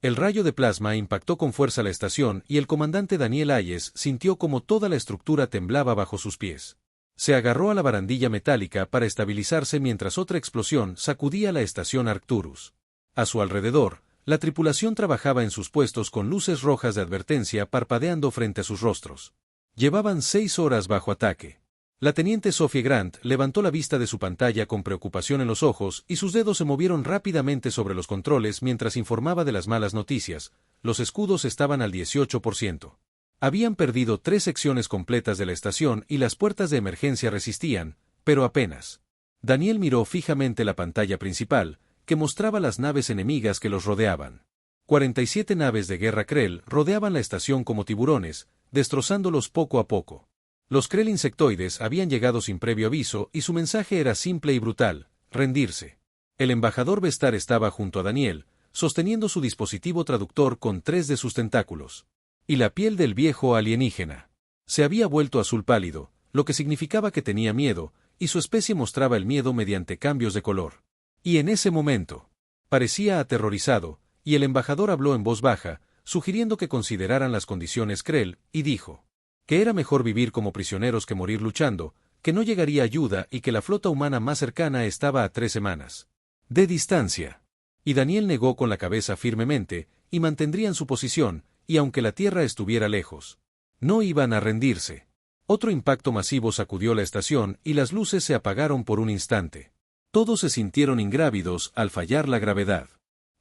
El rayo de plasma impactó con fuerza la estación y el comandante Daniel Hayes sintió como toda la estructura temblaba bajo sus pies. Se agarró a la barandilla metálica para estabilizarse mientras otra explosión sacudía la estación Arcturus. A su alrededor, la tripulación trabajaba en sus puestos con luces rojas de advertencia parpadeando frente a sus rostros. Llevaban 6 horas bajo ataque. La teniente Sophie Grant levantó la vista de su pantalla con preocupación en los ojos y sus dedos se movieron rápidamente sobre los controles mientras informaba de las malas noticias. Los escudos estaban al 18%. Habían perdido 3 secciones completas de la estación y las puertas de emergencia resistían, pero apenas. Daniel miró fijamente la pantalla principal, que mostraba las naves enemigas que los rodeaban. 47 naves de guerra Krell rodeaban la estación como tiburones, destrozándolos poco a poco. Los Krell insectoides habían llegado sin previo aviso y su mensaje era simple y brutal: rendirse. El embajador Vestar estaba junto a Daniel, sosteniendo su dispositivo traductor con 3 de sus tentáculos. Y la piel del viejo alienígena se había vuelto azul pálido, lo que significaba que tenía miedo, y su especie mostraba el miedo mediante cambios de color. Y en ese momento, parecía aterrorizado, y el embajador habló en voz baja, sugiriendo que consideraran las condiciones Krell, y dijo que era mejor vivir como prisioneros que morir luchando, que no llegaría ayuda y que la flota humana más cercana estaba a 3 semanas de distancia. Y Daniel negó con la cabeza firmemente, y mantendrían su posición, y aunque la Tierra estuviera lejos, no iban a rendirse. Otro impacto masivo sacudió la estación y las luces se apagaron por un instante. Todos se sintieron ingrávidos al fallar la gravedad.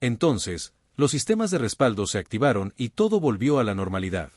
Entonces, los sistemas de respaldo se activaron y todo volvió a la normalidad.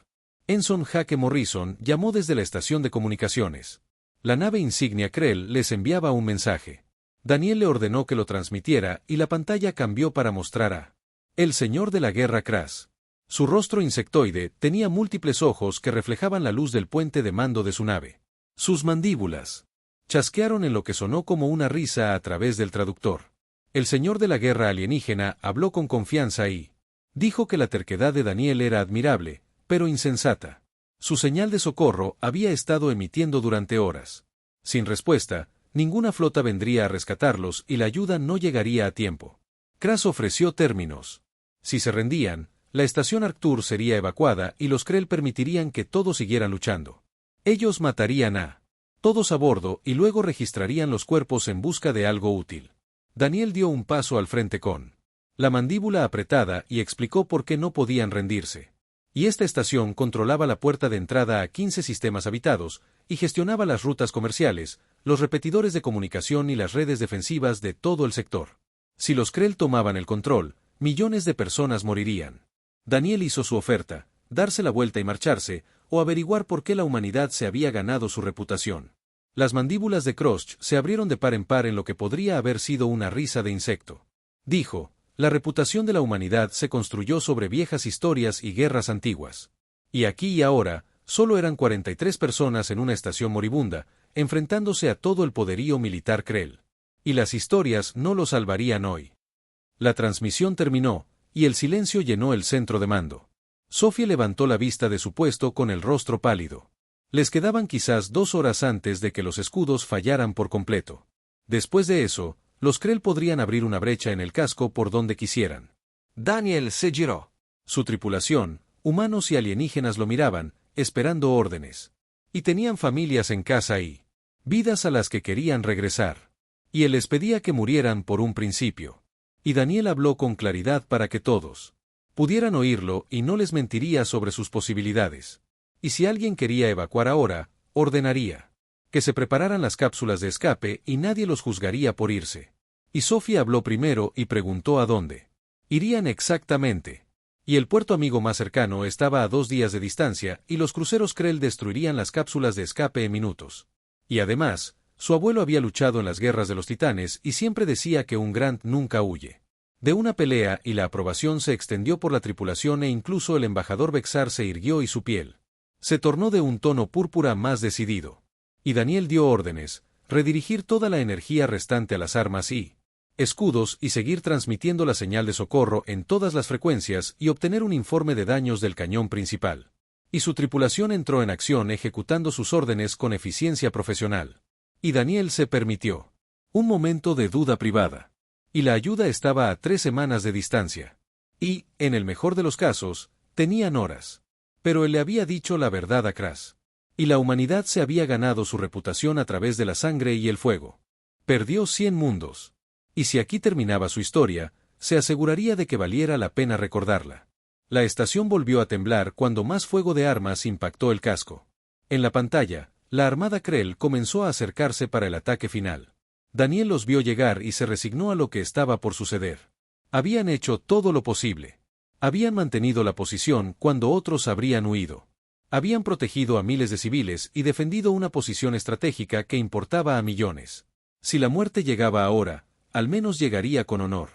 Ensign Jake Morrison llamó desde la estación de comunicaciones. La nave insignia Krell les enviaba un mensaje. Daniel le ordenó que lo transmitiera y la pantalla cambió para mostrar a el señor de la guerra Kras. Su rostro insectoide tenía múltiples ojos que reflejaban la luz del puente de mando de su nave. Sus mandíbulas chasquearon en lo que sonó como una risa a través del traductor. El señor de la guerra alienígena habló con confianza y dijo que la terquedad de Daniel era admirable, pero insensata. Su señal de socorro había estado emitiendo durante horas. Sin respuesta, ninguna flota vendría a rescatarlos y la ayuda no llegaría a tiempo. Kras ofreció términos. Si se rendían, la estación Arctur sería evacuada y los Krell permitirían que todos siguieran luchando. Ellos matarían a todos a bordo y luego registrarían los cuerpos en busca de algo útil. Daniel dio un paso al frente con la mandíbula apretada y explicó por qué no podían rendirse. Y esta estación controlaba la puerta de entrada a 15 sistemas habitados, y gestionaba las rutas comerciales, los repetidores de comunicación y las redes defensivas de todo el sector. Si los Krell tomaban el control, millones de personas morirían. Daniel hizo su oferta: darse la vuelta y marcharse, o averiguar por qué la humanidad se había ganado su reputación. Las mandíbulas de Krosh se abrieron de par en par en lo que podría haber sido una risa de insecto. Dijo: la reputación de la humanidad se construyó sobre viejas historias y guerras antiguas. Y aquí y ahora, solo eran 43 personas en una estación moribunda, enfrentándose a todo el poderío militar Krell. Y las historias no lo salvarían hoy. La transmisión terminó, y el silencio llenó el centro de mando. Sophie levantó la vista de su puesto con el rostro pálido. Les quedaban quizás 2 horas antes de que los escudos fallaran por completo. Después de eso, los Krell podrían abrir una brecha en el casco por donde quisieran. Daniel se giró. Su tripulación, humanos y alienígenas, lo miraban, esperando órdenes. Y tenían familias en casa y vidas a las que querían regresar. Y él les pedía que murieran por un principio. Y Daniel habló con claridad para que todos pudieran oírlo y no les mentiría sobre sus posibilidades. Y si alguien quería evacuar ahora, ordenaría que se prepararan las cápsulas de escape y nadie los juzgaría por irse. Y Sophie habló primero y preguntó a dónde irían exactamente. Y el puerto amigo más cercano estaba a 2 días de distancia y los cruceros Krell destruirían las cápsulas de escape en minutos. Y además, su abuelo había luchado en las guerras de los titanes y siempre decía que un Grant nunca huye de una pelea, y la aprobación se extendió por la tripulación e incluso el embajador Vexar se irguió y su piel se tornó de un tono púrpura más decidido. Y Daniel dio órdenes: redirigir toda la energía restante a las armas y escudos y seguir transmitiendo la señal de socorro en todas las frecuencias y obtener un informe de daños del cañón principal. Y su tripulación entró en acción ejecutando sus órdenes con eficiencia profesional. Y Daniel se permitió un momento de duda privada. Y la ayuda estaba a 3 semanas de distancia. Y, en el mejor de los casos, tenían horas. Pero él le había dicho la verdad a Kras. Y la humanidad se había ganado su reputación a través de la sangre y el fuego. Perdió 100 mundos. Y si aquí terminaba su historia, se aseguraría de que valiera la pena recordarla. La estación volvió a temblar cuando más fuego de armas impactó el casco. En la pantalla, la armada Krell comenzó a acercarse para el ataque final. Daniel los vio llegar y se resignó a lo que estaba por suceder. Habían hecho todo lo posible. Habían mantenido la posición cuando otros habrían huido. Habían protegido a miles de civiles y defendido una posición estratégica que importaba a millones. Si la muerte llegaba ahora, al menos llegaría con honor.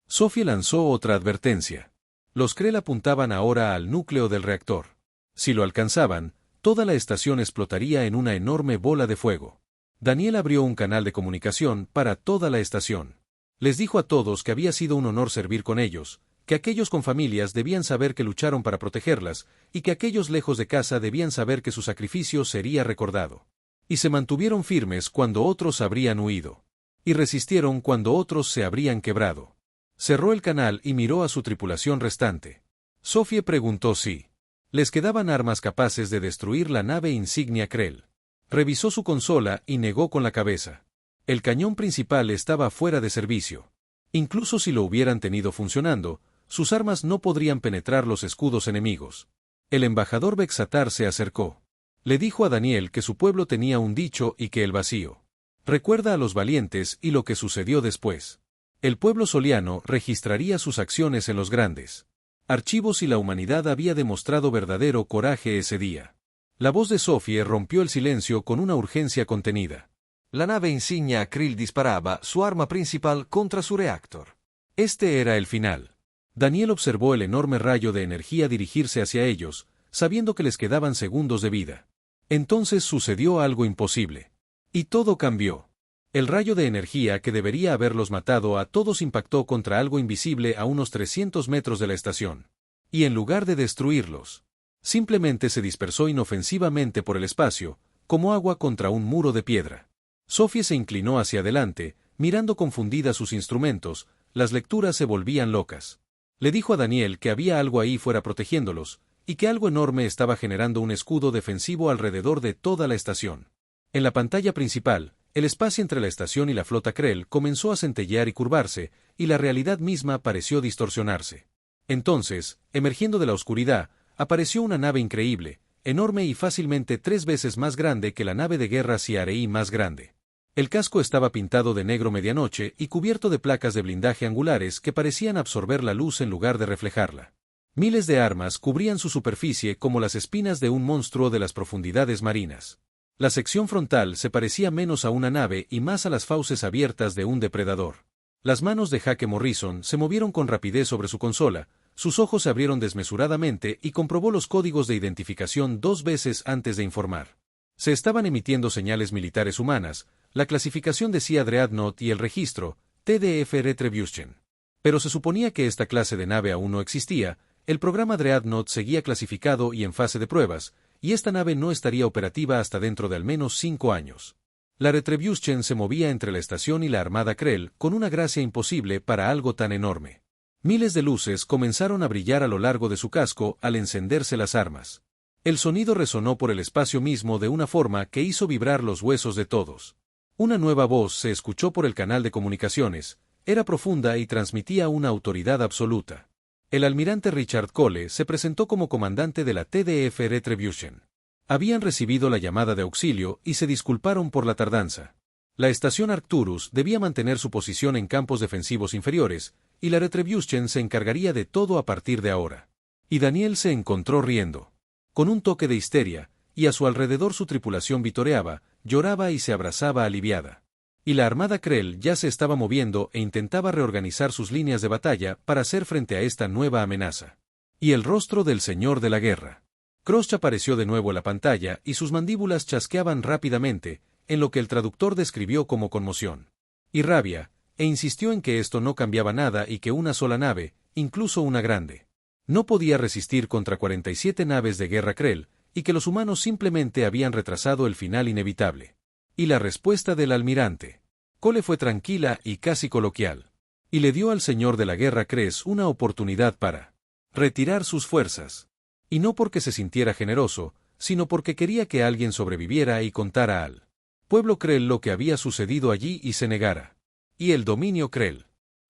Sophie lanzó otra advertencia. Los Krell apuntaban ahora al núcleo del reactor. Si lo alcanzaban, toda la estación explotaría en una enorme bola de fuego. Daniel abrió un canal de comunicación para toda la estación. Les dijo a todos que había sido un honor servir con ellos, que aquellos con familias debían saber que lucharon para protegerlas, y que aquellos lejos de casa debían saber que su sacrificio sería recordado. Y se mantuvieron firmes cuando otros habrían huido. Y resistieron cuando otros se habrían quebrado. Cerró el canal y miró a su tripulación restante. Sophie preguntó si les quedaban armas capaces de destruir la nave insignia Krell. Revisó su consola y negó con la cabeza. El cañón principal estaba fuera de servicio. Incluso si lo hubieran tenido funcionando, sus armas no podrían penetrar los escudos enemigos. El embajador Bexatar se acercó. Le dijo a Daniel que su pueblo tenía un dicho y que el vacío recuerda a los valientes y lo que sucedió después. El pueblo soliano registraría sus acciones en los grandes archivos y la humanidad había demostrado verdadero coraje ese día. La voz de Sophie rompió el silencio con una urgencia contenida. La nave insignia Krill disparaba su arma principal contra su reactor. Este era el final. Daniel observó el enorme rayo de energía dirigirse hacia ellos, sabiendo que les quedaban segundos de vida. Entonces sucedió algo imposible. Y todo cambió. El rayo de energía que debería haberlos matado a todos impactó contra algo invisible a unos 300 metros de la estación. Y en lugar de destruirlos, simplemente se dispersó inofensivamente por el espacio, como agua contra un muro de piedra. Sophie se inclinó hacia adelante, mirando confundida sus instrumentos, las lecturas se volvían locas. Le dijo a Daniel que había algo ahí fuera protegiéndolos, y que algo enorme estaba generando un escudo defensivo alrededor de toda la estación. En la pantalla principal, el espacio entre la estación y la flota Krell comenzó a centellear y curvarse, y la realidad misma pareció distorsionarse. Entonces, emergiendo de la oscuridad, apareció una nave increíble, enorme y fácilmente 3 veces más grande que la nave de guerra CRI más grande. El casco estaba pintado de negro medianoche y cubierto de placas de blindaje angulares que parecían absorber la luz en lugar de reflejarla. Miles de armas cubrían su superficie como las espinas de un monstruo de las profundidades marinas. La sección frontal se parecía menos a una nave y más a las fauces abiertas de un depredador. Las manos de Jake Morrison se movieron con rapidez sobre su consola, sus ojos se abrieron desmesuradamente y comprobó los códigos de identificación 2 veces antes de informar. Se estaban emitiendo señales militares humanas, la clasificación decía Dreadnought y el registro, TDF Retribution. Pero se suponía que esta clase de nave aún no existía, el programa Dreadnought seguía clasificado y en fase de pruebas, y esta nave no estaría operativa hasta dentro de al menos 5 años. La Retribution se movía entre la estación y la armada Krell con una gracia imposible para algo tan enorme. Miles de luces comenzaron a brillar a lo largo de su casco al encenderse las armas. El sonido resonó por el espacio mismo de una forma que hizo vibrar los huesos de todos. Una nueva voz se escuchó por el canal de comunicaciones, era profunda y transmitía una autoridad absoluta. El almirante Richard Cole se presentó como comandante de la TDF Retribution. Habían recibido la llamada de auxilio y se disculparon por la tardanza. La estación Arcturus debía mantener su posición en campos defensivos inferiores, y la Retribution se encargaría de todo a partir de ahora. Y Daniel se encontró riendo. Con un toque de histeria, y a su alrededor su tripulación vitoreaba, lloraba y se abrazaba aliviada. Y la armada Krell ya se estaba moviendo e intentaba reorganizar sus líneas de batalla para hacer frente a esta nueva amenaza. Y el rostro del señor de la guerra. Crossch apareció de nuevo en la pantalla y sus mandíbulas chasqueaban rápidamente, en lo que el traductor describió como conmoción. Y rabia, e insistió en que esto no cambiaba nada y que una sola nave, incluso una grande, no podía resistir contra 47 naves de guerra Krell, y que los humanos simplemente habían retrasado el final inevitable. Y la respuesta del almirante Cole fue tranquila y casi coloquial. y le dio al señor de la guerra Kres una oportunidad para retirar sus fuerzas. Y no porque se sintiera generoso, sino porque quería que alguien sobreviviera y contara al pueblo Krell lo que había sucedido allí y se negara. Y el dominio Krell.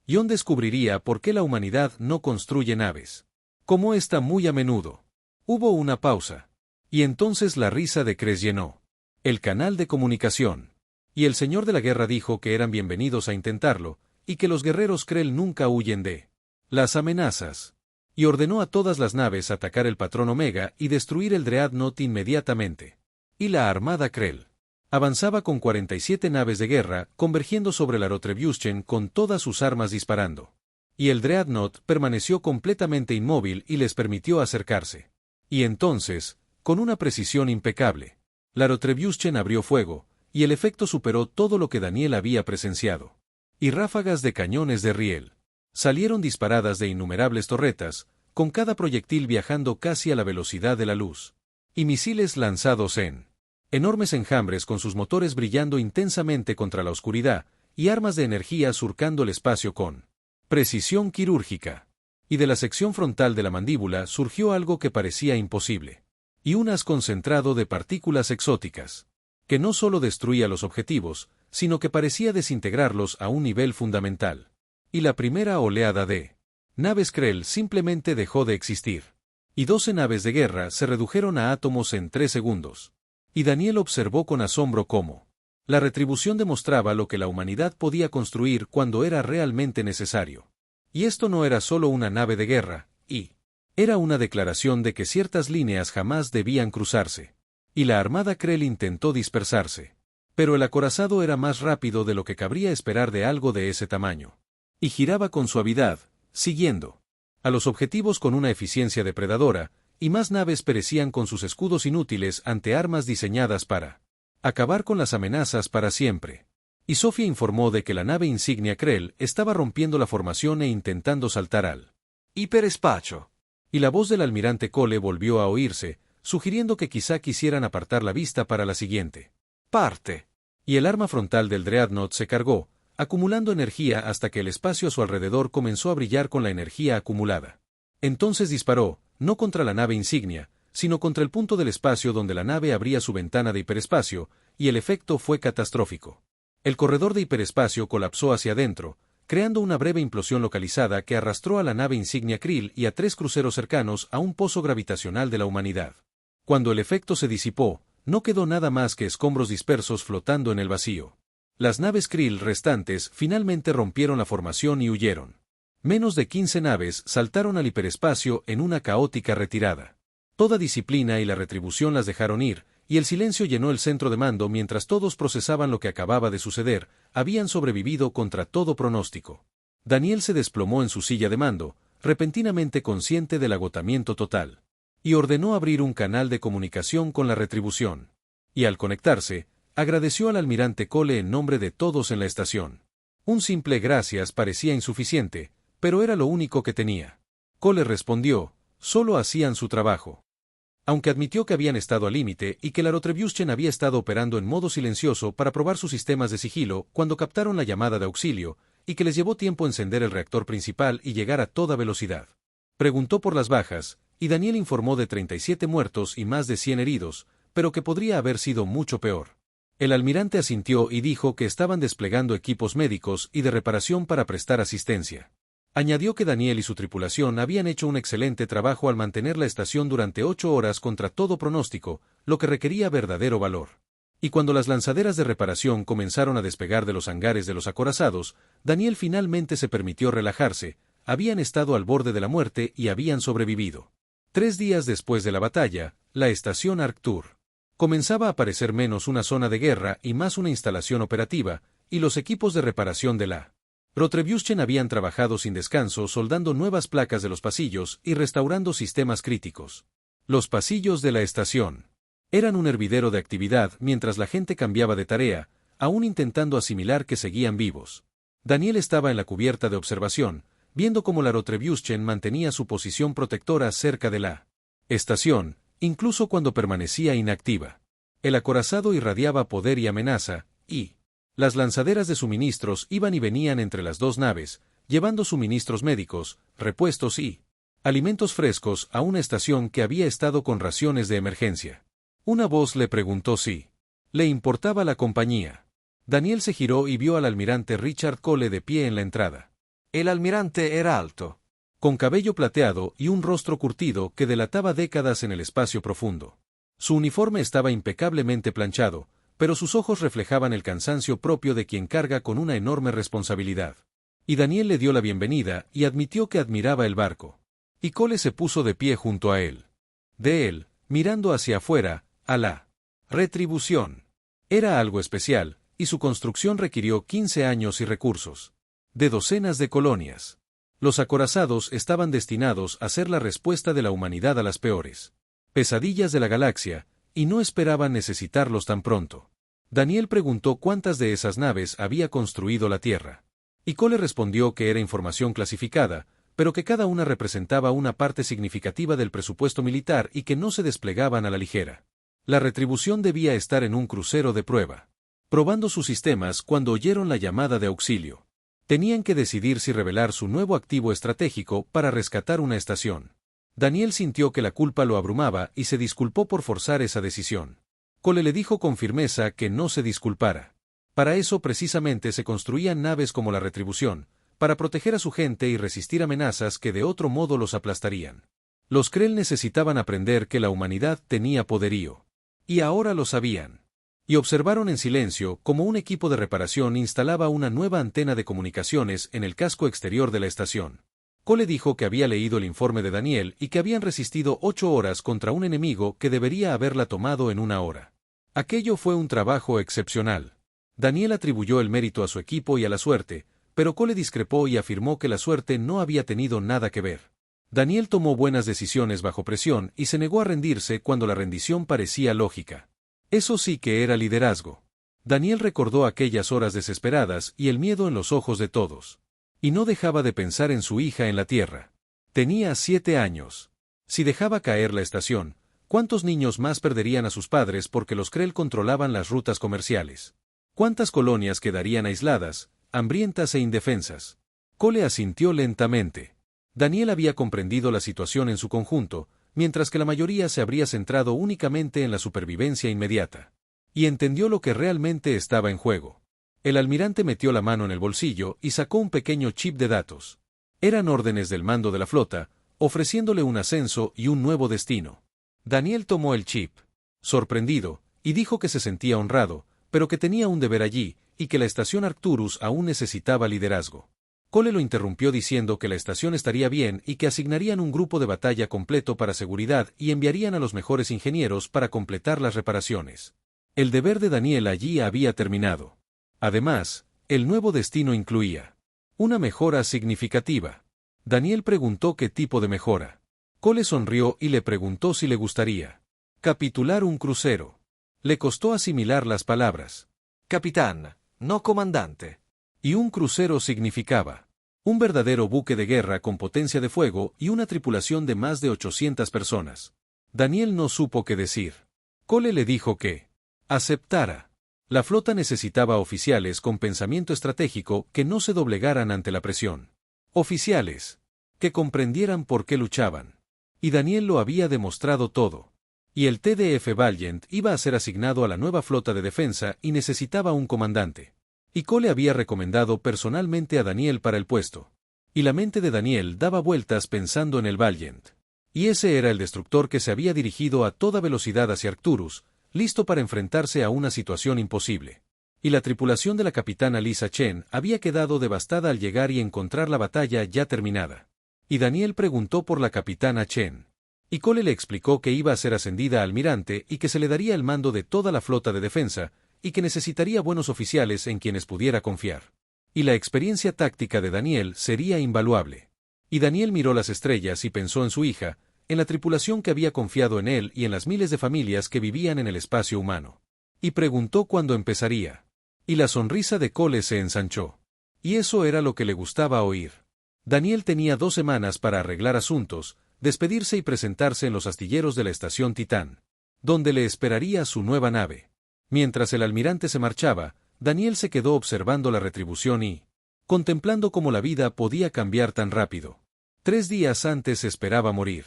Jon descubriría por qué la humanidad no construye naves. Como esta muy a menudo. Hubo una pausa. Y entonces la risa de Kres llenó el canal de comunicación. Y el señor de la guerra dijo que eran bienvenidos a intentarlo, y que los guerreros Krell nunca huyen de las amenazas. Y ordenó a todas las naves atacar el patrón Omega y destruir el Dreadnought inmediatamente. Y la armada Krell avanzaba con 47 naves de guerra, convergiendo sobre la Retribution con todas sus armas disparando. Y el Dreadnought permaneció completamente inmóvil y les permitió acercarse. Y entonces, con una precisión impecable, la Retribution abrió fuego, y el efecto superó todo lo que Daniel había presenciado. Y ráfagas de cañones de riel salieron disparadas de innumerables torretas, con cada proyectil viajando casi a la velocidad de la luz. Y misiles lanzados en enormes enjambres con sus motores brillando intensamente contra la oscuridad, y armas de energía surcando el espacio con precisión quirúrgica. Y de la sección frontal de la mandíbula surgió algo que parecía imposible. Y un haz concentrado de partículas exóticas, que no solo destruía los objetivos, sino que parecía desintegrarlos a un nivel fundamental. Y la primera oleada de naves Krell simplemente dejó de existir. Y 12 naves de guerra se redujeron a átomos en 3 segundos. Y Daniel observó con asombro cómo la retribución demostraba lo que la humanidad podía construir cuando era realmente necesario. Y esto no era solo una nave de guerra, era una declaración de que ciertas líneas jamás debían cruzarse. Y la armada Krell intentó dispersarse. Pero el acorazado era más rápido de lo que cabría esperar de algo de ese tamaño. Y giraba con suavidad, siguiendo a los objetivos con una eficiencia depredadora, y más naves perecían con sus escudos inútiles ante armas diseñadas para acabar con las amenazas para siempre. Y Sofía informó de que la nave insignia Krell estaba rompiendo la formación e intentando saltar al hiperespacio. Y la voz del almirante Cole volvió a oírse, sugiriendo que quizá quisieran apartar la vista para la siguiente parte. Y el arma frontal del Dreadnought se cargó, acumulando energía hasta que el espacio a su alrededor comenzó a brillar con la energía acumulada. Entonces disparó, no contra la nave insignia, sino contra el punto del espacio donde la nave abría su ventana de hiperespacio, y el efecto fue catastrófico. El corredor de hiperespacio colapsó hacia adentro, creando una breve implosión localizada que arrastró a la nave insignia Krill y a 3 cruceros cercanos a un pozo gravitacional de la humanidad. Cuando el efecto se disipó, no quedó nada más que escombros dispersos flotando en el vacío. Las naves Krill restantes finalmente rompieron la formación y huyeron. Menos de 15 naves saltaron al hiperespacio en una caótica retirada. Toda disciplina y la retribución las dejaron ir, y el silencio llenó el centro de mando mientras todos procesaban lo que acababa de suceder. Habían sobrevivido contra todo pronóstico. Daniel se desplomó en su silla de mando, repentinamente consciente del agotamiento total. Y ordenó abrir un canal de comunicación con la retribución. Y al conectarse, agradeció al almirante Cole en nombre de todos en la estación. Un simple gracias parecía insuficiente, pero era lo único que tenía. Cole respondió, solo hacían su trabajo. Aunque admitió que habían estado al límite y que la Retribution había estado operando en modo silencioso para probar sus sistemas de sigilo cuando captaron la llamada de auxilio, y que les llevó tiempo encender el reactor principal y llegar a toda velocidad. Preguntó por las bajas, y Daniel informó de 37 muertos y más de 100 heridos, pero que podría haber sido mucho peor. El almirante asintió y dijo que estaban desplegando equipos médicos y de reparación para prestar asistencia. Añadió que Daniel y su tripulación habían hecho un excelente trabajo al mantener la estación durante 8 horas contra todo pronóstico, lo que requería verdadero valor. Y cuando las lanzaderas de reparación comenzaron a despegar de los hangares de los acorazados, Daniel finalmente se permitió relajarse. Habían estado al borde de la muerte y habían sobrevivido. 3 días después de la batalla, la estación Arctur comenzaba a parecer menos una zona de guerra y más una instalación operativa, y los equipos de reparación de la Retribution habían trabajado sin descanso soldando nuevas placas de los pasillos y restaurando sistemas críticos. Los pasillos de la estación eran un hervidero de actividad mientras la gente cambiaba de tarea, aún intentando asimilar que seguían vivos. Daniel estaba en la cubierta de observación, viendo cómo la Retribution mantenía su posición protectora cerca de la estación, incluso cuando permanecía inactiva. El acorazado irradiaba poder y amenaza, y las lanzaderas de suministros iban y venían entre las dos naves, llevando suministros médicos, repuestos y alimentos frescos a una estación que había estado con raciones de emergencia. Una voz le preguntó si le importaba la compañía. Daniel se giró y vio al almirante Richard Cole de pie en la entrada. El almirante era alto, con cabello plateado y un rostro curtido que delataba décadas en el espacio profundo. Su uniforme estaba impecablemente planchado, pero sus ojos reflejaban el cansancio propio de quien carga con una enorme responsabilidad. Y Daniel le dio la bienvenida y admitió que admiraba el barco. Y Cole se puso de pie junto a él. De él, mirando hacia afuera, a la retribución. Era algo especial, y su construcción requirió 15 años y recursos. De docenas de colonias. Los acorazados estaban destinados a ser la respuesta de la humanidad a las peores pesadillas de la galaxia, y no esperaban necesitarlos tan pronto. Daniel preguntó cuántas de esas naves había construido la Tierra. Y Cole respondió que era información clasificada, pero que cada una representaba una parte significativa del presupuesto militar y que no se desplegaban a la ligera. La retribución debía estar en un crucero de prueba, probando sus sistemas cuando oyeron la llamada de auxilio. Tenían que decidir si revelar su nuevo activo estratégico para rescatar una estación. Daniel sintió que la culpa lo abrumaba y se disculpó por forzar esa decisión. Cole le dijo con firmeza que no se disculpara. Para eso precisamente se construían naves como la Retribución, para proteger a su gente y resistir amenazas que de otro modo los aplastarían. Los Krell necesitaban aprender que la humanidad tenía poderío. Y ahora lo sabían. Y observaron en silencio cómo un equipo de reparación instalaba una nueva antena de comunicaciones en el casco exterior de la estación. Cole dijo que había leído el informe de Daniel y que habían resistido 8 horas contra un enemigo que debería haberla tomado en 1 hora. Aquello fue un trabajo excepcional. Daniel atribuyó el mérito a su equipo y a la suerte, pero Cole discrepó y afirmó que la suerte no había tenido nada que ver. Daniel tomó buenas decisiones bajo presión y se negó a rendirse cuando la rendición parecía lógica. Eso sí que era liderazgo. Daniel recordó aquellas horas desesperadas y el miedo en los ojos de todos. Y no dejaba de pensar en su hija en la Tierra. Tenía 7 años. Si dejaba caer la estación, ¿cuántos niños más perderían a sus padres porque los Krell controlaban las rutas comerciales? ¿Cuántas colonias quedarían aisladas, hambrientas e indefensas? Cole asintió lentamente. Daniel había comprendido la situación en su conjunto, mientras que la mayoría se habría centrado únicamente en la supervivencia inmediata. Y entendió lo que realmente estaba en juego. El almirante metió la mano en el bolsillo y sacó un pequeño chip de datos. Eran órdenes del mando de la flota, ofreciéndole un ascenso y un nuevo destino. Daniel tomó el chip, sorprendido, y dijo que se sentía honrado, pero que tenía un deber allí, y que la estación Arcturus aún necesitaba liderazgo. Cole lo interrumpió diciendo que la estación estaría bien y que asignarían un grupo de batalla completo para seguridad y enviarían a los mejores ingenieros para completar las reparaciones. El deber de Daniel allí había terminado. Además, el nuevo destino incluía una mejora significativa. Daniel preguntó qué tipo de mejora. Cole sonrió y le preguntó si le gustaría capitular un crucero. Le costó asimilar las palabras. capitán, no comandante. Y un crucero significaba un verdadero buque de guerra con potencia de fuego y una tripulación de más de 800 personas. Daniel no supo qué decir. Cole le dijo que aceptara. La flota necesitaba oficiales con pensamiento estratégico que no se doblegaran ante la presión. Oficiales que comprendieran por qué luchaban. Y Daniel lo había demostrado todo. Y el TDF Valiant iba a ser asignado a la nueva flota de defensa y necesitaba un comandante. Y Cole había recomendado personalmente a Daniel para el puesto. Y la mente de Daniel daba vueltas pensando en el Valiant. Y ese era el destructor que se había dirigido a toda velocidad hacia Arcturus, listo para enfrentarse a una situación imposible. Y la tripulación de la capitana Lisa Chen había quedado devastada al llegar y encontrar la batalla ya terminada. Y Daniel preguntó por la capitana Chen. Y Cole le explicó que iba a ser ascendida a almirante y que se le daría el mando de toda la flota de defensa, y que necesitaría buenos oficiales en quienes pudiera confiar. Y la experiencia táctica de Daniel sería invaluable. Y Daniel miró las estrellas y pensó en su hija, en la tripulación que había confiado en él y en las miles de familias que vivían en el espacio humano. Y preguntó cuándo empezaría. Y la sonrisa de Cole se ensanchó. Y eso era lo que le gustaba oír. Daniel tenía 2 semanas para arreglar asuntos, despedirse y presentarse en los astilleros de la estación Titán, donde le esperaría su nueva nave. Mientras el almirante se marchaba, Daniel se quedó observando la retribución y contemplando cómo la vida podía cambiar tan rápido. 3 días antes esperaba morir.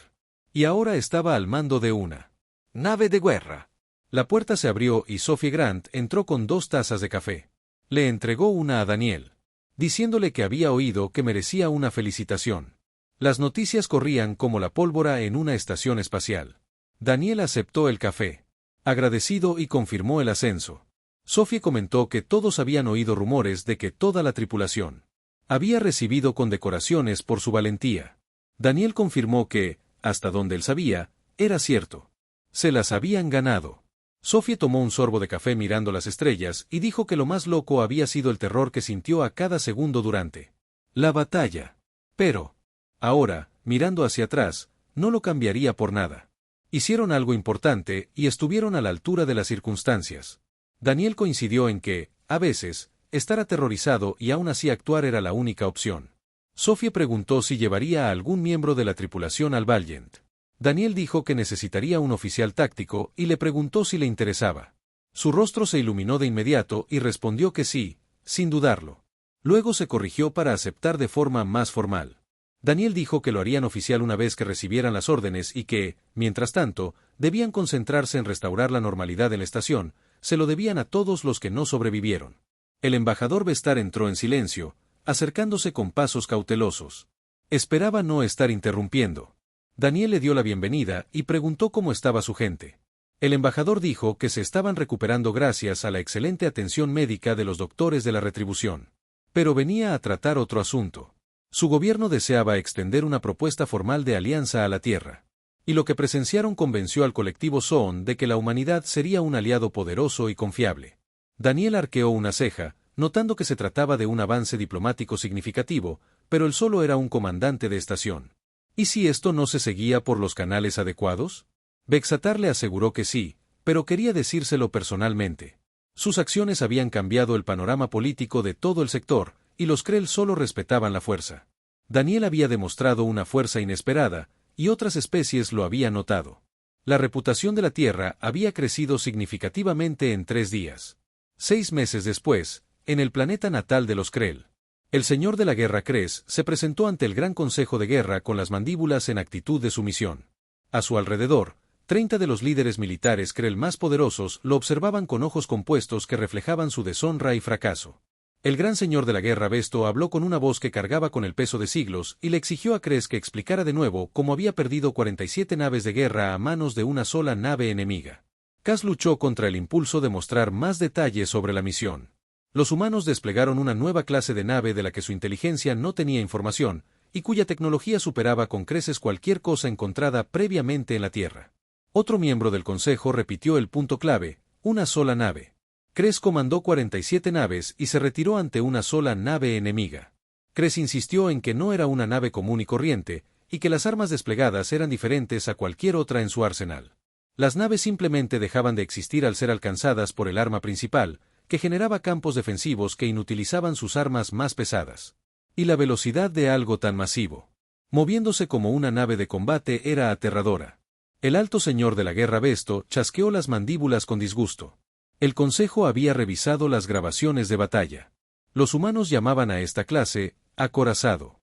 Y ahora estaba al mando de una nave de guerra. La puerta se abrió y Sophie Grant entró con 2 tazas de café. Le entregó una a Daniel, diciéndole que había oído que merecía una felicitación. Las noticias corrían como la pólvora en una estación espacial. Daniel aceptó el café, agradecido, y confirmó el ascenso. Sophie comentó que todos habían oído rumores de que toda la tripulación había recibido condecoraciones por su valentía. Daniel confirmó que, hasta donde él sabía, era cierto. Se las habían ganado. Sophie tomó un sorbo de café mirando las estrellas y dijo que lo más loco había sido el terror que sintió a cada segundo durante la batalla. Pero, ahora, mirando hacia atrás, no lo cambiaría por nada. Hicieron algo importante y estuvieron a la altura de las circunstancias. Daniel coincidió en que, a veces, estar aterrorizado y aún así actuar era la única opción. Sophie preguntó si llevaría a algún miembro de la tripulación al Valiant. Daniel dijo que necesitaría un oficial táctico y le preguntó si le interesaba. Su rostro se iluminó de inmediato y respondió que sí, sin dudarlo. Luego se corrigió para aceptar de forma más formal. Daniel dijo que lo harían oficial una vez que recibieran las órdenes y que, mientras tanto, debían concentrarse en restaurar la normalidad en la estación, se lo debían a todos los que no sobrevivieron. El embajador Bestar entró en silencio, acercándose con pasos cautelosos. Esperaba no estar interrumpiendo. Daniel le dio la bienvenida y preguntó cómo estaba su gente. El embajador dijo que se estaban recuperando gracias a la excelente atención médica de los doctores de la retribución. Pero venía a tratar otro asunto. Su gobierno deseaba extender una propuesta formal de alianza a la Tierra. Y lo que presenciaron convenció al colectivo Zoon de que la humanidad sería un aliado poderoso y confiable. Daniel arqueó una ceja, notando que se trataba de un avance diplomático significativo, pero él solo era un comandante de estación. ¿Y si esto no se seguía por los canales adecuados? Bexatar le aseguró que sí, pero quería decírselo personalmente. Sus acciones habían cambiado el panorama político de todo el sector, y los Krell solo respetaban la fuerza. Daniel había demostrado una fuerza inesperada, y otras especies lo habían notado. La reputación de la Tierra había crecido significativamente en 3 días. 6 meses después, en el planeta natal de los Krell, el señor de la guerra Kress se presentó ante el Gran Consejo de Guerra con las mandíbulas en actitud de sumisión. A su alrededor, 30 de los líderes militares Krell más poderosos lo observaban con ojos compuestos que reflejaban su deshonra y fracaso. El gran señor de la guerra Besto habló con una voz que cargaba con el peso de siglos y le exigió a Kress que explicara de nuevo cómo había perdido 47 naves de guerra a manos de una sola nave enemiga. Cass luchó contra el impulso de mostrar más detalles sobre la misión. Los humanos desplegaron una nueva clase de nave de la que su inteligencia no tenía información, y cuya tecnología superaba con creces cualquier cosa encontrada previamente en la Tierra. Otro miembro del Consejo repitió el punto clave: una sola nave. Kress comandó 47 naves y se retiró ante una sola nave enemiga. Kress insistió en que no era una nave común y corriente, y que las armas desplegadas eran diferentes a cualquier otra en su arsenal. Las naves simplemente dejaban de existir al ser alcanzadas por el arma principal, que generaba campos defensivos que inutilizaban sus armas más pesadas. Y la velocidad de algo tan masivo, moviéndose como una nave de combate, era aterradora. El alto señor de la guerra Besto chasqueó las mandíbulas con disgusto. El consejo había revisado las grabaciones de batalla. Los humanos llamaban a esta clase acorazado.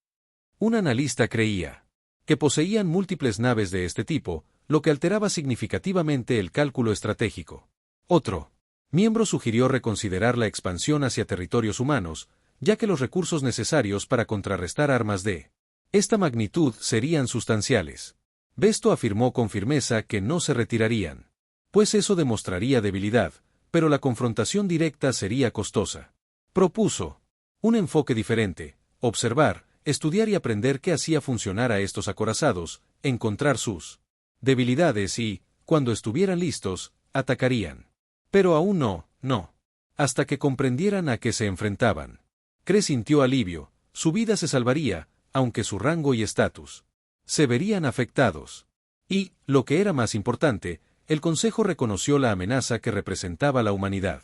Un analista creía que poseían múltiples naves de este tipo, lo que alteraba significativamente el cálculo estratégico. Otro miembro sugirió reconsiderar la expansión hacia territorios humanos, ya que los recursos necesarios para contrarrestar armas de esta magnitud serían sustanciales. Besto afirmó con firmeza que no se retirarían, pues eso demostraría debilidad, pero la confrontación directa sería costosa. Propuso un enfoque diferente: observar, estudiar y aprender qué hacía funcionar a estos acorazados, encontrar sus debilidades y, cuando estuvieran listos, atacarían. Pero aún no. Hasta que comprendieran a qué se enfrentaban. Kress sintió alivio: su vida se salvaría, aunque su rango y estatus se verían afectados. Y, lo que era más importante, el Consejo reconoció la amenaza que representaba la humanidad.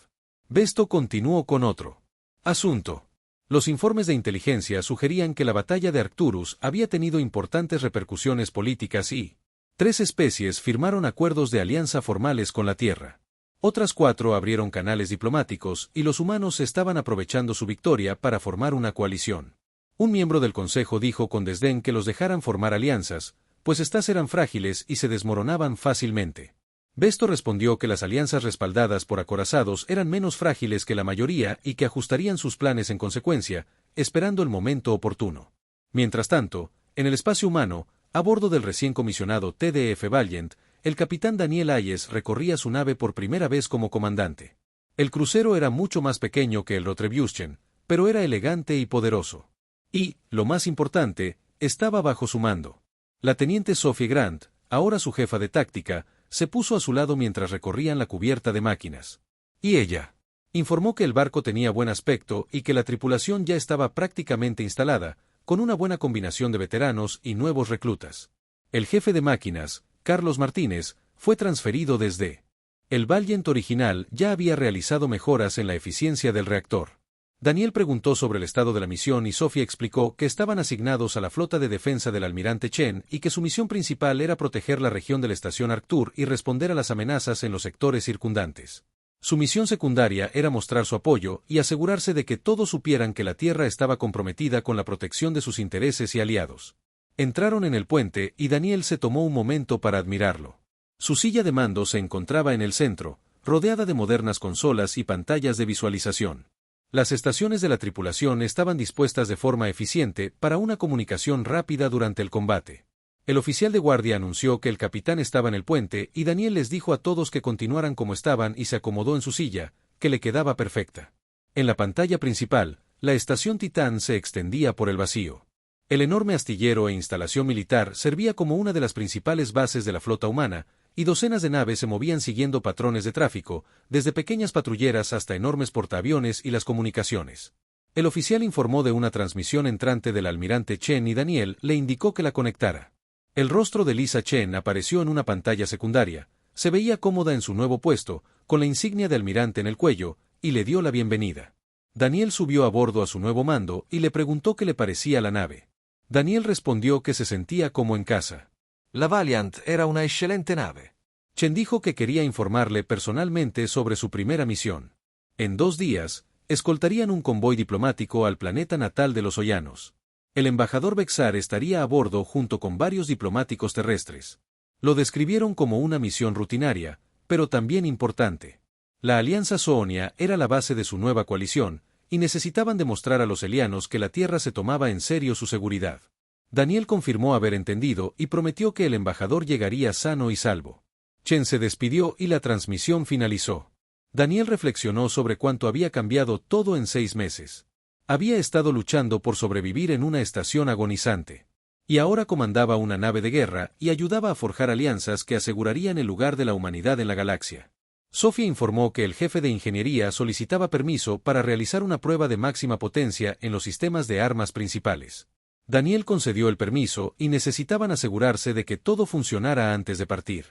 Besto continuó con otro asunto. Los informes de inteligencia sugerían que la batalla de Arcturus había tenido importantes repercusiones políticas y 3 especies firmaron acuerdos de alianza formales con la Tierra. Otras 4 abrieron canales diplomáticos y los humanos estaban aprovechando su victoria para formar una coalición. Un miembro del consejo dijo con desdén que los dejaran formar alianzas, pues estas eran frágiles y se desmoronaban fácilmente. Besto respondió que las alianzas respaldadas por acorazados eran menos frágiles que la mayoría y que ajustarían sus planes en consecuencia, esperando el momento oportuno. Mientras tanto, en el espacio humano, a bordo del recién comisionado TDF Valiant, el capitán Daniel Hayes recorría su nave por primera vez como comandante. El crucero era mucho más pequeño que el Retribution, pero era elegante y poderoso. Y, lo más importante, estaba bajo su mando. La teniente Sophie Grant, ahora su jefa de táctica, se puso a su lado mientras recorrían la cubierta de máquinas. Y ella informó que el barco tenía buen aspecto y que la tripulación ya estaba prácticamente instalada, con una buena combinación de veteranos y nuevos reclutas. El jefe de máquinas, Carlos Martínez, fue transferido desde el Valiant original. Ya había realizado mejoras en la eficiencia del reactor. Daniel preguntó sobre el estado de la misión y Sophie explicó que estaban asignados a la flota de defensa del almirante Chen y que su misión principal era proteger la región de la estación Arctur y responder a las amenazas en los sectores circundantes. Su misión secundaria era mostrar su apoyo y asegurarse de que todos supieran que la Tierra estaba comprometida con la protección de sus intereses y aliados. Entraron en el puente y Daniel se tomó un momento para admirarlo. Su silla de mando se encontraba en el centro, rodeada de modernas consolas y pantallas de visualización. Las estaciones de la tripulación estaban dispuestas de forma eficiente para una comunicación rápida durante el combate. El oficial de guardia anunció que el capitán estaba en el puente y Daniel les dijo a todos que continuaran como estaban y se acomodó en su silla, que le quedaba perfecta. En la pantalla principal, la estación Titán se extendía por el vacío. El enorme astillero e instalación militar servía como una de las principales bases de la flota humana, y docenas de naves se movían siguiendo patrones de tráfico, desde pequeñas patrulleras hasta enormes portaaviones y las comunicaciones. El oficial informó de una transmisión entrante del almirante Chen y Daniel le indicó que la conectara. El rostro de Lisa Chen apareció en una pantalla secundaria, se veía cómoda en su nuevo puesto, con la insignia de almirante en el cuello, y le dio la bienvenida. Daniel subió a bordo a su nuevo mando y le preguntó qué le parecía la nave. Daniel respondió que se sentía como en casa. La Valiant era una excelente nave. Chen dijo que quería informarle personalmente sobre su primera misión. En 2 días, escoltarían un convoy diplomático al planeta natal de los Oyanos. El embajador Bexar estaría a bordo junto con varios diplomáticos terrestres. Lo describieron como una misión rutinaria, pero también importante. La Alianza Soonia era la base de su nueva coalición, y necesitaban demostrar a los elianos que la Tierra se tomaba en serio su seguridad. Daniel confirmó haber entendido y prometió que el embajador llegaría sano y salvo. Chen se despidió y la transmisión finalizó. Daniel reflexionó sobre cuánto había cambiado todo en 6 meses. Había estado luchando por sobrevivir en una estación agonizante. Y ahora comandaba una nave de guerra y ayudaba a forjar alianzas que asegurarían el lugar de la humanidad en la galaxia. Sophie informó que el jefe de ingeniería solicitaba permiso para realizar una prueba de máxima potencia en los sistemas de armas principales. Daniel concedió el permiso y necesitaban asegurarse de que todo funcionara antes de partir.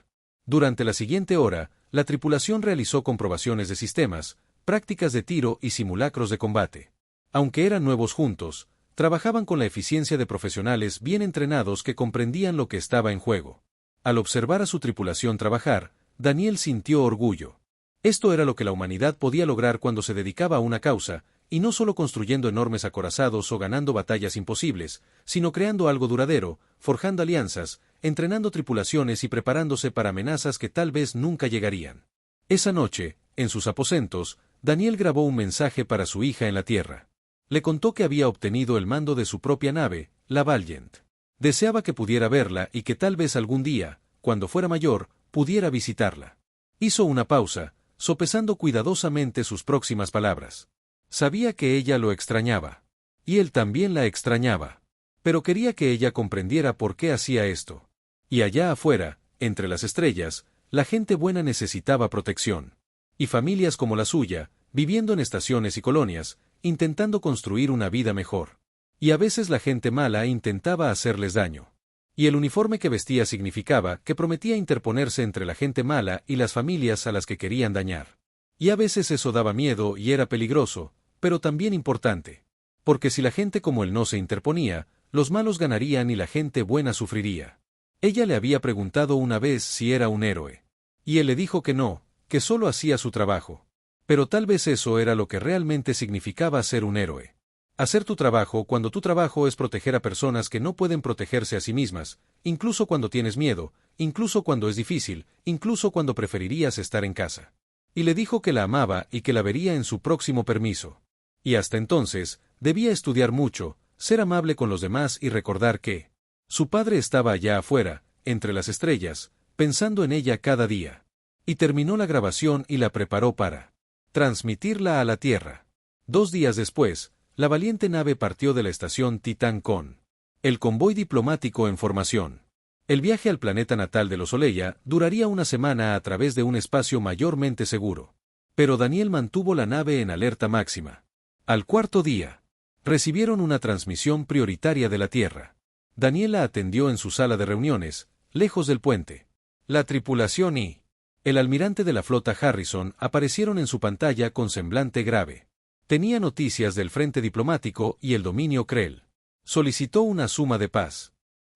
Durante la siguiente hora, la tripulación realizó comprobaciones de sistemas, prácticas de tiro y simulacros de combate. Aunque eran nuevos juntos, trabajaban con la eficiencia de profesionales bien entrenados que comprendían lo que estaba en juego. Al observar a su tripulación trabajar, Daniel sintió orgullo. Esto era lo que la humanidad podía lograr cuando se dedicaba a una causa, y no solo construyendo enormes acorazados o ganando batallas imposibles, sino creando algo duradero, forjando alianzas, entrenando tripulaciones y preparándose para amenazas que tal vez nunca llegarían. Esa noche, en sus aposentos, Daniel grabó un mensaje para su hija en la Tierra. Le contó que había obtenido el mando de su propia nave, la Valiant. Deseaba que pudiera verla y que tal vez algún día, cuando fuera mayor, pudiera visitarla. Hizo una pausa, sopesando cuidadosamente sus próximas palabras. Sabía que ella lo extrañaba. Y él también la extrañaba. Pero quería que ella comprendiera por qué hacía esto. Y allá afuera, entre las estrellas, la gente buena necesitaba protección. Y familias como la suya, viviendo en estaciones y colonias, intentando construir una vida mejor. Y a veces la gente mala intentaba hacerles daño. Y el uniforme que vestía significaba que prometía interponerse entre la gente mala y las familias a las que querían dañar. Y a veces eso daba miedo y era peligroso, pero también importante. Porque si la gente como él no se interponía, los malos ganarían y la gente buena sufriría. Ella le había preguntado una vez si era un héroe. Y él le dijo que no, que solo hacía su trabajo. Pero tal vez eso era lo que realmente significaba ser un héroe. Hacer tu trabajo cuando tu trabajo es proteger a personas que no pueden protegerse a sí mismas, incluso cuando tienes miedo, incluso cuando es difícil, incluso cuando preferirías estar en casa. Y le dijo que la amaba y que la vería en su próximo permiso. Y hasta entonces, debía estudiar mucho, ser amable con los demás y recordar que su padre estaba allá afuera, entre las estrellas, pensando en ella cada día. Y terminó la grabación y la preparó para transmitirla a la Tierra. 2 días después, la valiente nave partió de la estación Titán con el convoy diplomático en formación. El viaje al planeta natal de los Oleya duraría una semana a través de un espacio mayormente seguro. Pero Daniel mantuvo la nave en alerta máxima. Al 4.º día, recibieron una transmisión prioritaria de la Tierra. Daniel la atendió en su sala de reuniones, lejos del puente. La tripulación y el almirante de la flota Harrison aparecieron en su pantalla con semblante grave. Tenía noticias del frente diplomático y el dominio Krell. Solicitó una suma de paz,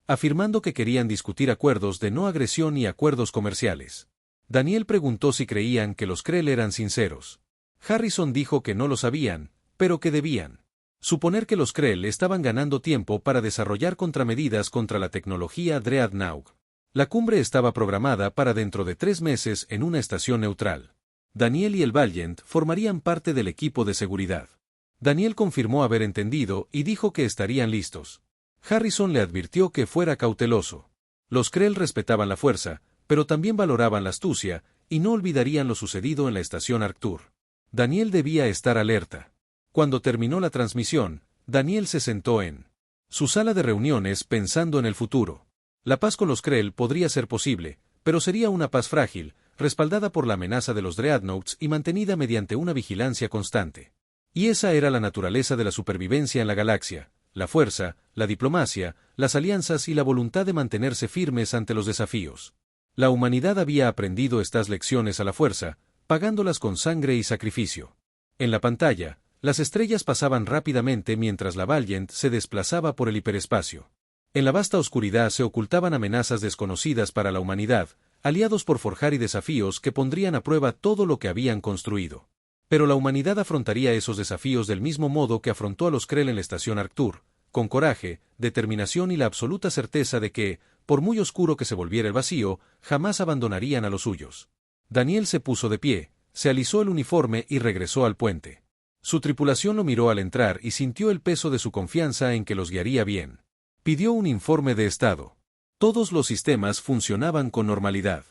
afirmando que querían discutir acuerdos de no agresión y acuerdos comerciales. Daniel preguntó si creían que los Krell eran sinceros. Harrison dijo que no lo sabían, pero que debían suponer que los Krell estaban ganando tiempo para desarrollar contramedidas contra la tecnología Dreadnought. La cumbre estaba programada para dentro de 3 meses en una estación neutral. Daniel y el Valiant formarían parte del equipo de seguridad. Daniel confirmó haber entendido y dijo que estarían listos. Harrison le advirtió que fuera cauteloso. Los Krell respetaban la fuerza, pero también valoraban la astucia, y no olvidarían lo sucedido en la estación Arctur. Daniel debía estar alerta. Cuando terminó la transmisión, Daniel se sentó en su sala de reuniones pensando en el futuro. La paz con los Krell podría ser posible, pero sería una paz frágil, respaldada por la amenaza de los Dreadnoughts y mantenida mediante una vigilancia constante. Y esa era la naturaleza de la supervivencia en la galaxia: la fuerza, la diplomacia, las alianzas y la voluntad de mantenerse firmes ante los desafíos. La humanidad había aprendido estas lecciones a la fuerza, pagándolas con sangre y sacrificio. En la pantalla, las estrellas pasaban rápidamente mientras la Valiant se desplazaba por el hiperespacio. En la vasta oscuridad se ocultaban amenazas desconocidas para la humanidad, aliados por forjar y desafíos que pondrían a prueba todo lo que habían construido. Pero la humanidad afrontaría esos desafíos del mismo modo que afrontó a los Krell en la estación Arctur, con coraje, determinación y la absoluta certeza de que, por muy oscuro que se volviera el vacío, jamás abandonarían a los suyos. Daniel se puso de pie, se alisó el uniforme y regresó al puente. Su tripulación lo miró al entrar y sintió el peso de su confianza en que los guiaría bien. Pidió un informe de estado. Todos los sistemas funcionaban con normalidad.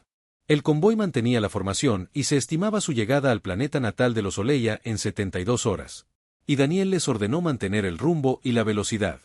El convoy mantenía la formación y se estimaba su llegada al planeta natal de los Oleya en 72 horas. Y Daniel les ordenó mantener el rumbo y la velocidad.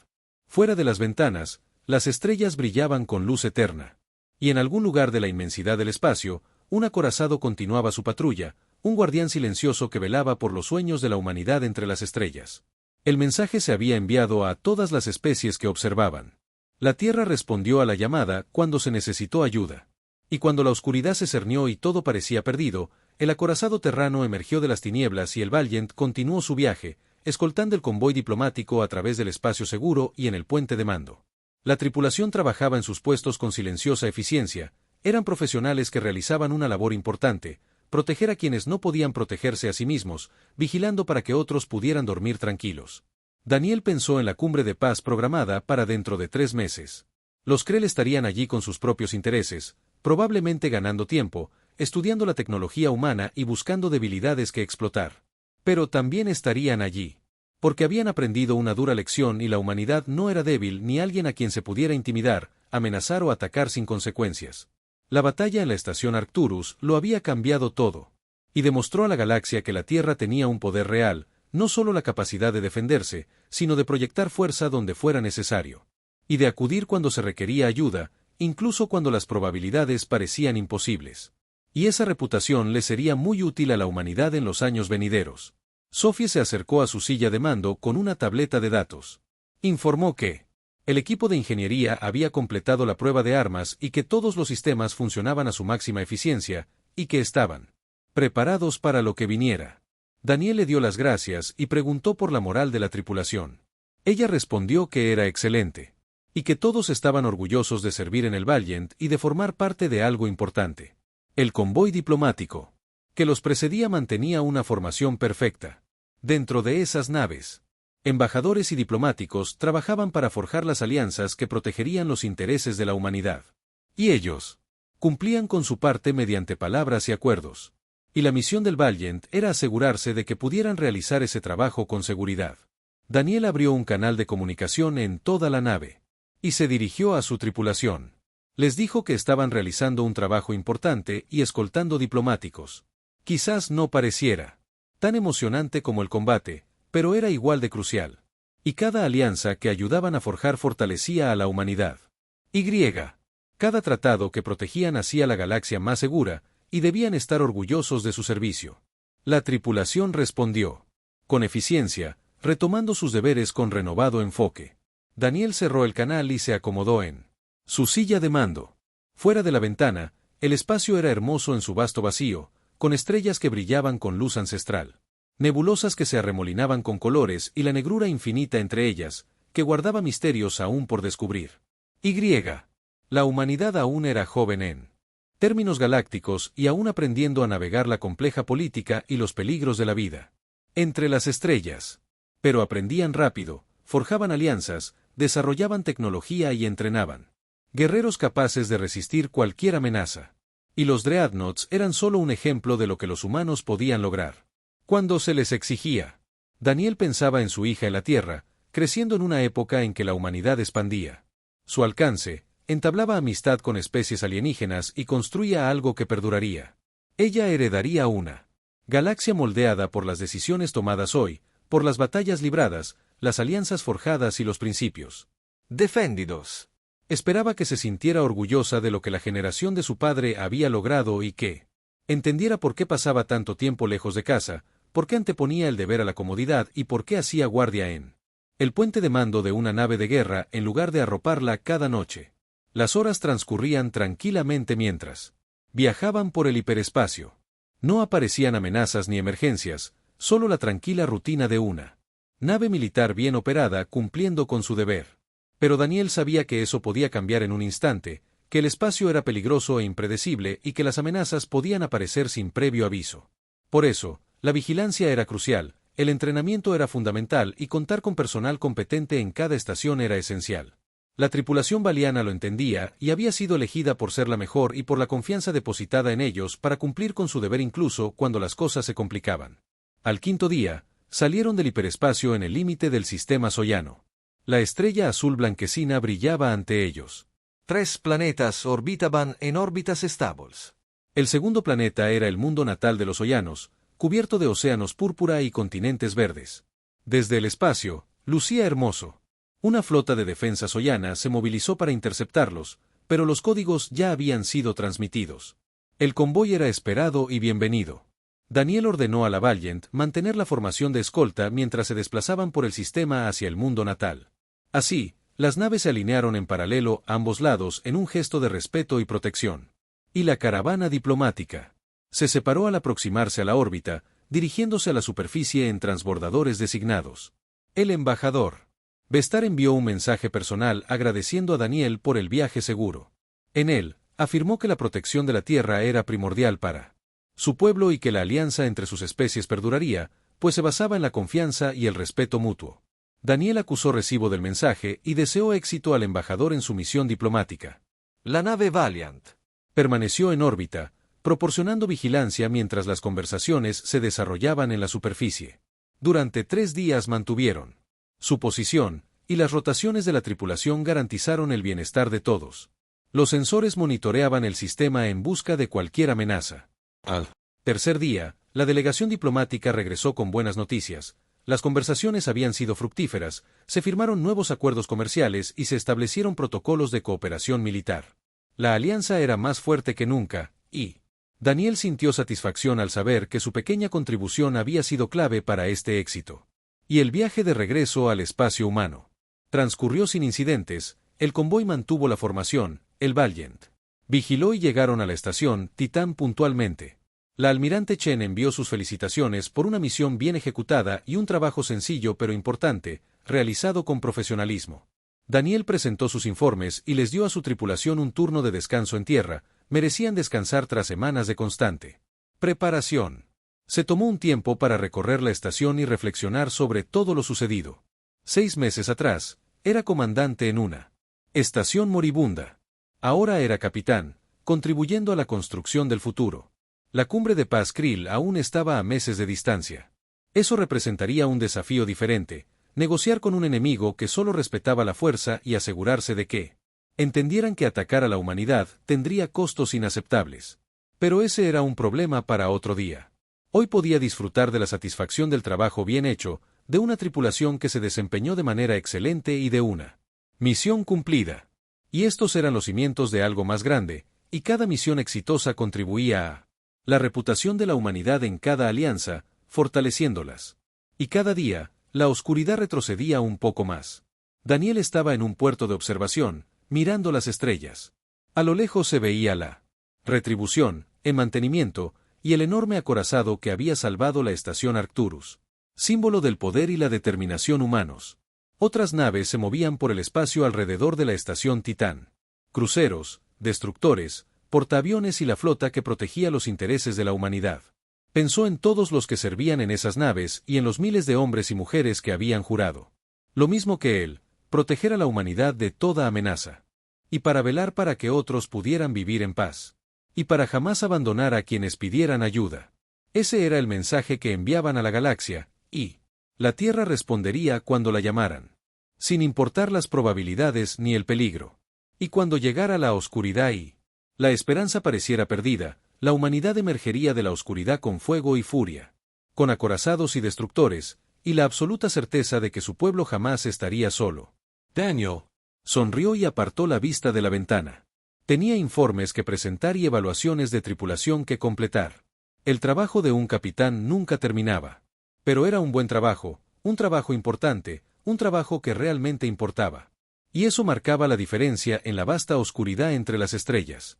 Fuera de las ventanas, las estrellas brillaban con luz eterna. Y en algún lugar de la inmensidad del espacio, un acorazado continuaba su patrulla, un guardián silencioso que velaba por los sueños de la humanidad entre las estrellas. El mensaje se había enviado a todas las especies que observaban. La Tierra respondió a la llamada cuando se necesitó ayuda. Y cuando la oscuridad se cernió y todo parecía perdido, el acorazado terrano emergió de las tinieblas y el Valiant continuó su viaje, escoltando el convoy diplomático a través del espacio seguro y en el puente de mando. La tripulación trabajaba en sus puestos con silenciosa eficiencia, eran profesionales que realizaban una labor importante: proteger a quienes no podían protegerse a sí mismos, vigilando para que otros pudieran dormir tranquilos. Daniel pensó en la cumbre de paz programada para dentro de 3 meses. Los Krell estarían allí con sus propios intereses, probablemente ganando tiempo, estudiando la tecnología humana y buscando debilidades que explotar. Pero también estarían allí porque habían aprendido una dura lección y la humanidad no era débil ni alguien a quien se pudiera intimidar, amenazar o atacar sin consecuencias. La batalla en la estación Arcturus lo había cambiado todo. Y demostró a la galaxia que la Tierra tenía un poder real, no solo la capacidad de defenderse, sino de proyectar fuerza donde fuera necesario. Y de acudir cuando se requería ayuda, incluso cuando las probabilidades parecían imposibles. Y esa reputación le sería muy útil a la humanidad en los años venideros. Sophie se acercó a su silla de mando con una tableta de datos. Informó que el equipo de ingeniería había completado la prueba de armas y que todos los sistemas funcionaban a su máxima eficiencia, y que estaban preparados para lo que viniera. Daniel le dio las gracias y preguntó por la moral de la tripulación. Ella respondió que era excelente, y que todos estaban orgullosos de servir en el Valiant y de formar parte de algo importante: el convoy diplomático. que los precedía mantenía una formación perfecta. Dentro de esas naves, embajadores y diplomáticos trabajaban para forjar las alianzas que protegerían los intereses de la humanidad. Y ellos cumplían con su parte mediante palabras y acuerdos. Y la misión del Valiant era asegurarse de que pudieran realizar ese trabajo con seguridad. Daniel abrió un canal de comunicación en toda la nave y se dirigió a su tripulación. Les dijo que estaban realizando un trabajo importante y escoltando diplomáticos. Quizás no pareciera tan emocionante como el combate, pero era igual de crucial. Y cada alianza que ayudaban a forjar fortalecía a la humanidad. Cada tratado que protegían hacía la galaxia más segura, y debían estar orgullosos de su servicio. La tripulación respondió con eficiencia, retomando sus deberes con renovado enfoque. Daniel cerró el canal y se acomodó en su silla de mando. Fuera de la ventana, el espacio era hermoso en su vasto vacío, con estrellas que brillaban con luz ancestral, nebulosas que se arremolinaban con colores y la negrura infinita entre ellas, que guardaba misterios aún por descubrir. La humanidad aún era joven en términos galácticos y aún aprendiendo a navegar la compleja política y los peligros de la vida entre las estrellas. Pero aprendían rápido, forjaban alianzas, desarrollaban tecnología y entrenaban guerreros capaces de resistir cualquier amenaza. Y los Dreadnoughts eran solo un ejemplo de lo que los humanos podían lograr cuando se les exigía. Daniel pensaba en su hija en la Tierra, creciendo en una época en que la humanidad expandía su alcance, entablaba amistad con especies alienígenas y construía algo que perduraría. Ella heredaría una galaxia moldeada por las decisiones tomadas hoy, por las batallas libradas, las alianzas forjadas y los principios defendidos. Esperaba que se sintiera orgullosa de lo que la generación de su padre había logrado y que entendiera por qué pasaba tanto tiempo lejos de casa, por qué anteponía el deber a la comodidad y por qué hacía guardia en el puente de mando de una nave de guerra en lugar de arroparla cada noche. Las horas transcurrían tranquilamente mientras viajaban por el hiperespacio. No aparecían amenazas ni emergencias, solo la tranquila rutina de una nave militar bien operada cumpliendo con su deber. Pero Daniel sabía que eso podía cambiar en un instante, que el espacio era peligroso e impredecible y que las amenazas podían aparecer sin previo aviso. Por eso, la vigilancia era crucial, el entrenamiento era fundamental y contar con personal competente en cada estación era esencial. La tripulación valiana lo entendía y había sido elegida por ser la mejor y por la confianza depositada en ellos para cumplir con su deber incluso cuando las cosas se complicaban. Al quinto día, salieron del hiperespacio en el límite del sistema soyano. La estrella azul blanquecina brillaba ante ellos. 3 planetas orbitaban en órbitas estables. El segundo planeta era el mundo natal de los oyanos, cubierto de océanos púrpura y continentes verdes. Desde el espacio, lucía hermoso. Una flota de defensa soyana se movilizó para interceptarlos, pero los códigos ya habían sido transmitidos. El convoy era esperado y bienvenido. Daniel ordenó a la Valiant mantener la formación de escolta mientras se desplazaban por el sistema hacia el mundo natal. Así, las naves se alinearon en paralelo a ambos lados en un gesto de respeto y protección. Y la caravana diplomática se separó al aproximarse a la órbita, dirigiéndose a la superficie en transbordadores designados. El embajador Vestar envió un mensaje personal agradeciendo a Daniel por el viaje seguro. En él, afirmó que la protección de la Tierra era primordial para su pueblo y que la alianza entre sus especies perduraría, pues se basaba en la confianza y el respeto mutuo. Daniel acusó recibo del mensaje y deseó éxito al embajador en su misión diplomática. La nave Valiant permaneció en órbita, proporcionando vigilancia mientras las conversaciones se desarrollaban en la superficie. Durante 3 días mantuvieron su posición, y las rotaciones de la tripulación garantizaron el bienestar de todos. Los sensores monitoreaban el sistema en busca de cualquier amenaza. Al tercer día, la delegación diplomática regresó con buenas noticias. Las conversaciones habían sido fructíferas, se firmaron nuevos acuerdos comerciales y se establecieron protocolos de cooperación militar. La alianza era más fuerte que nunca, y Daniel sintió satisfacción al saber que su pequeña contribución había sido clave para este éxito. Y el viaje de regreso al espacio humano transcurrió sin incidentes. El convoy mantuvo la formación, el Valiant vigiló y llegaron a la estación Titán puntualmente. La almirante Chen envió sus felicitaciones por una misión bien ejecutada y un trabajo sencillo pero importante, realizado con profesionalismo. Daniel presentó sus informes y les dio a su tripulación un turno de descanso en tierra, merecían descansar tras semanas de constante Preparación. Se tomó un tiempo para recorrer la estación y reflexionar sobre todo lo sucedido. 6 meses atrás, era comandante en una estación moribunda. Ahora era capitán, contribuyendo a la construcción del futuro. La cumbre de Paz Krill aún estaba a meses de distancia. Eso representaría un desafío diferente, negociar con un enemigo que solo respetaba la fuerza y asegurarse de que entendieran que atacar a la humanidad tendría costos inaceptables. Pero ese era un problema para otro día. Hoy podía disfrutar de la satisfacción del trabajo bien hecho, de una tripulación que se desempeñó de manera excelente y de una misión cumplida. Y estos eran los cimientos de algo más grande, y cada misión exitosa contribuía a la reputación de la humanidad en cada alianza, fortaleciéndolas. Y cada día, la oscuridad retrocedía un poco más. Daniel estaba en un puerto de observación, mirando las estrellas. A lo lejos se veía la retribución, en mantenimiento, y el enorme acorazado que había salvado la estación Arcturus, símbolo del poder y la determinación humanos. Otras naves se movían por el espacio alrededor de la estación Titán. Cruceros, destructores, portaaviones y la flota que protegía los intereses de la humanidad. Pensó en todos los que servían en esas naves y en los miles de hombres y mujeres que habían jurado, lo mismo que él, proteger a la humanidad de toda amenaza. Y para velar para que otros pudieran vivir en paz. Y para jamás abandonar a quienes pidieran ayuda. Ese era el mensaje que enviaban a la galaxia, y la Tierra respondería cuando la llamaran. Sin importar las probabilidades ni el peligro. Y cuando llegara la oscuridad y la esperanza pareciera perdida, la humanidad emergería de la oscuridad con fuego y furia, con acorazados y destructores, y la absoluta certeza de que su pueblo jamás estaría solo. Daniel sonrió y apartó la vista de la ventana. Tenía informes que presentar y evaluaciones de tripulación que completar. El trabajo de un capitán nunca terminaba. Pero era un buen trabajo, un trabajo importante, un trabajo que realmente importaba. Y eso marcaba la diferencia en la vasta oscuridad entre las estrellas.